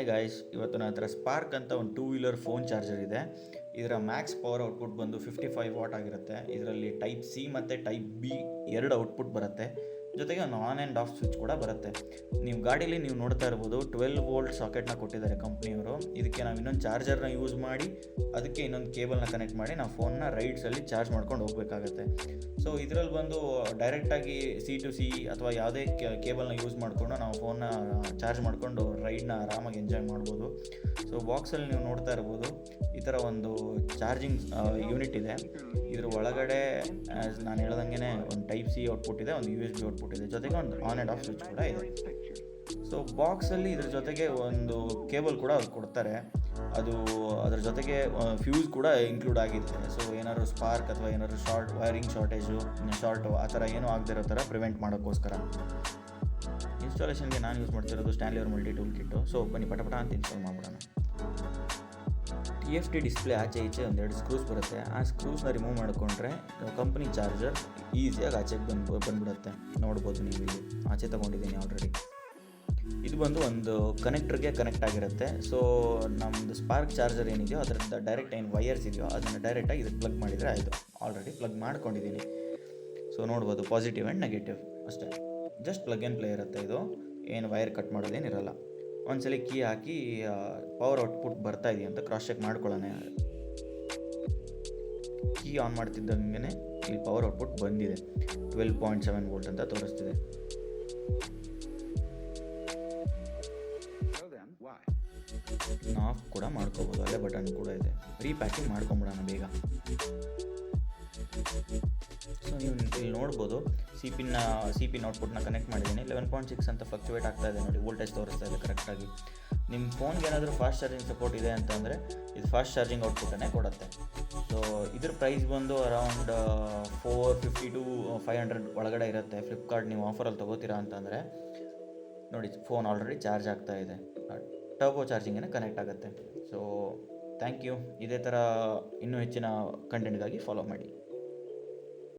Hi guys, ಇವತ್ತು ನನ್ನ ಹತ್ರ ಸ್ಪಾರ್ಕ್ ಅಂತ ಒಂದು ಟೂ ವೀಲರ್ ಫೋನ್ ಚಾರ್ಜರ್ ಇದೆ. ಇದರ ಮ್ಯಾಕ್ಸ್ ಪವರ್ ಔಟ್ಪುಟ್ ಬಂದು 55 ವಾಟ್ ಆಗಿರುತ್ತೆ. ಇದರಲ್ಲಿ ಟೈಪ್ ಸಿ ಮತ್ತು ಟೈಪ್ ಬಿ ಎರಡು ಔಟ್ಪುಟ್ ಬರುತ್ತೆ. ಜೊತೆಗೆ ಒಂದು ಆನ್ ಆ್ಯಂಡ್ ಆಫ್ ಸ್ವಿಚ್ ಕೂಡ ಬರುತ್ತೆ. ನೀವು ಗಾಡೀಲಿ ನೀವು ನೋಡ್ತಾ ಇರ್ಬೋದು 12 ವೋಲ್ಟ್ ಸಾಕೆಟ್ನ ಕೊಟ್ಟಿದ್ದಾರೆ ಕಂಪ್ನಿಯವರು. ಇದಕ್ಕೆ ನಾವು ಇನ್ನೊಂದು ಚಾರ್ಜರ್ನ ಯೂಸ್ ಮಾಡಿ ಅದಕ್ಕೆ ಇನ್ನೊಂದು ಕೇಬಲ್ನ ಕನೆಕ್ಟ್ ಮಾಡಿ ನಾವು ಫೋನ್ನ ರೈಡ್ಸಲ್ಲಿ ಚಾರ್ಜ್ ಮಾಡ್ಕೊಂಡು ಹೋಗಬೇಕಾಗತ್ತೆ. ಸೊ ಇದರಲ್ಲಿ ಬಂದು ಡೈರೆಕ್ಟಾಗಿ ಸಿ ಟು ಸಿ ಅಥವಾ ಯಾವುದೇ ಕೇಬಲ್ನ ಯೂಸ್ ಮಾಡಿಕೊಂಡು ನಾವು ಫೋನ್ನ ಚಾರ್ಜ್ ಮಾಡಿಕೊಂಡು ರೈಡ್ನ ಆರಾಮಾಗಿ ಎಂಜಾಯ್ ಮಾಡ್ಬೋದು. ಸೊ ಬಾಕ್ಸಲ್ಲಿ ನೀವು ನೋಡ್ತಾ ಇರ್ಬೋದು ಈ ಥರ ಒಂದು ಚಾರ್ಜಿಂಗ್ ಯೂನಿಟ್ ಇದೆ. ಇದ್ರ ಒಳಗಡೆ ನಾನು ಹೇಳ್ದಂಗೆ ಒಂದು ಟೈಪ್ ಸಿ ಔಟ್ಪುಟ್ ಇದೆ, ಒಂದು USB ಔಟ್ಪುಟ್ ಇದೆ, ಜೊತೆಗೆ ಒಂದು ಆನ್ ಆ್ಯಂಡ್ ಆಫ್ ಸ್ವಿಚ್ ಕೂಡ ಇದೆ. ಸೊ ಬಾಕ್ಸಲ್ಲಿ ಇದ್ರ ಜೊತೆಗೆ ಒಂದು ಕೇಬಲ್ ಕೂಡ ಅವ್ರು ಕೊಡ್ತಾರೆ. ಅದು ಅದ್ರ ಜೊತೆಗೆ ಫ್ಯೂಸ್ ಕೂಡ ಇನ್ಕ್ಲೂಡ್ ಆಗಿದೆ. ಸೊ ಏನಾದ್ರು ಸ್ಪಾರ್ಕ್ ಅಥವಾ ಏನಾದ್ರು ವೈರಿಂಗ್ ಶಾರ್ಟೇಜು ಆ ಥರ ಏನೂ ಆಗದಿರೋ ಥರ ಪ್ರಿವೆಂಟ್ ಮಾಡೋಕ್ಕೋಸ್ಕರ. ಇನ್ಸ್ಟಾಲೇಷನ್ಗೆ ನಾನು ಯೂಸ್ ಮಾಡ್ತಿರೋದು ಸ್ಟ್ಯಾನ್ಲಿ ಅವ್ರ ಮಲ್ಟಿ ಟೂಲ್ ಕಿಟ್ಟು. ಸೊ ಬನ್ನಿ ಪಟ ಅಂತ ಇನ್ಸ್ಟಾಲ್ ಮಾಡ್ಬಿಡೋಣ. TFT ಡಿಸ್ಪ್ಲೇ ಆಚೆ ಈಚೆ ಒಂದೆರಡು ಸ್ಕ್ರೂಸ್ ಬರುತ್ತೆ. ಆ ಸ್ಕ್ರೂಸ್ನ ರಿಮೂವ್ ಮಾಡಿಕೊಂಡ್ರೆ ಕಂಪ್ನಿ ಚಾರ್ಜರ್ ಈಸಿಯಾಗಿ ಆಚೆಗೆ ಬಂದ್ಬಿಡುತ್ತೆ. ನೋಡ್ಬೋದು ನೀವು ಇಲ್ಲಿ ಆಚೆ ತೊಗೊಂಡಿದ್ದೀನಿ ಆಲ್ರೆಡಿ. ಇದು ಬಂದು ಒಂದು ಕನೆಕ್ಟ್ರಿಗೆ ಕನೆಕ್ಟ್ ಆಗಿರುತ್ತೆ. ಸೊ ನಮ್ಮದು ಸ್ಪಾರ್ಕ್ ಚಾರ್ಜರ್ ಏನಿದೆಯೋ ಅದರಿಂದ ಡೈರೆಕ್ಟ್ ಏನು ವೈಯರ್ಸ್ ಇದೆಯೋ ಅದನ್ನು ಡೈರೆಕ್ಟಾಗಿ ಇದಕ್ಕೆ ಪ್ಲಗ್ ಮಾಡಿದರೆ ಆಯಿತು. ಆಲ್ರೆಡಿ ಪ್ಲಗ್ ಮಾಡ್ಕೊಂಡಿದ್ದೀನಿ. ಸೊ ನೋಡ್ಬೋದು ಪಾಸಿಟಿವ್ ಆ್ಯಂಡ್ ನೆಗೆಟಿವ್ ಅಷ್ಟೇ. ಜಸ್ಟ್ ಪ್ಲಗ್ ಆ್ಯಂಡ್ ಪ್ಲೇ ಇರುತ್ತೆ. ಇದು ಏನು ವೈರ್ ಕಟ್ ಮಾಡೋದೇನಿರಲ್ಲ. ಒಂದ್ಸಲ ಕೀ ಹಾಕಿ ಪವರ್ ಔಟ್ಪುಟ್ ಬರ್ತಾ ಇದೆಯಾ ಅಂತ ಕ್ರಾಸ್ ಚೆಕ್ ಮಾಡ್ಕೊಳ್ಳೋಣ. ಕೀ ಆನ್ ಮಾಡ್ತಿದ್ದಂಗೆ ಇಲ್ಲಿ ಪವರ್ ಔಟ್ಪುಟ್ ಬಂದಿದೆ. 12.7 ವೋಲ್ಟ್ ಅಂತ ತೋರಿಸ್ತಿದೆ. ಆಫ್ ಕೂಡ ಮಾಡ್ಕೋಬೋದು, ಅಲ್ಲೇ ಬಟನ್ ಕೂಡ ಇದೆ. ರೀಪ್ಯಾಕಿಂಗ್ ಮಾಡ್ಕೊಂಬಿಡೋಣ ಬೇಗ. ಸೊ ನೀವು ಇಲ್ಲಿ ನೋಡ್ಬೋದು ಸಿ ಪಿನ್ ಔಟ್ಪುಟ್ನ ಕನೆಕ್ಟ್ ಮಾಡಿದ್ದೀನಿ. 11.6 ಅಂತ ಫ್ಲಕ್ಚುವೇಟ್ ಆಗ್ತಾ ಇದೆ ನೋಡಿ, ವೋಲ್ಟೇಜ್ ತೋರಿಸ್ತಾ ಇದೆ ಕರೆಕ್ಟಾಗಿ. ನಿಮ್ಮ ಫೋನ್ಗೆ ಏನಾದರೂ ಫಾಸ್ಟ್ ಚಾರ್ಜಿಂಗ್ ಸಪೋರ್ಟ್ ಇದೆ ಅಂತಂದರೆ ಇದು ಫಾಸ್ಟ್ ಚಾರ್ಜಿಂಗ್ ಔಟ್ಪುಟ್ಟನ್ನೇ ಕೊಡುತ್ತೆ. ಸೊ ಇದ್ರ ಪ್ರೈಸ್ ಬಂದು ಅರೌಂಡ್ 450 to 500 ಒಳಗಡೆ ಇರುತ್ತೆ. ಫ್ಲಿಪ್ಕಾರ್ಟ್ ನೀವು ಆಫರಲ್ಲಿ ತೊಗೋತೀರಾ ಅಂತಂದರೆ ನೋಡಿ, ಫೋನ್ ಆಲ್ರೆಡಿ ಚಾರ್ಜ್ ಆಗ್ತಾ ಇದೆ. ಟರ್ಬೋ ಚಾರ್ಜಿಂಗೇ ಕನೆಕ್ಟ್ ಆಗುತ್ತೆ. So thank you. ಇದೇ ಥರ ಇನ್ನೂ ಹೆಚ್ಚಿನ ಕಂಟೆಂಟ್ಗಾಗಿ ಫಾಲೋ ಮಾಡಿ.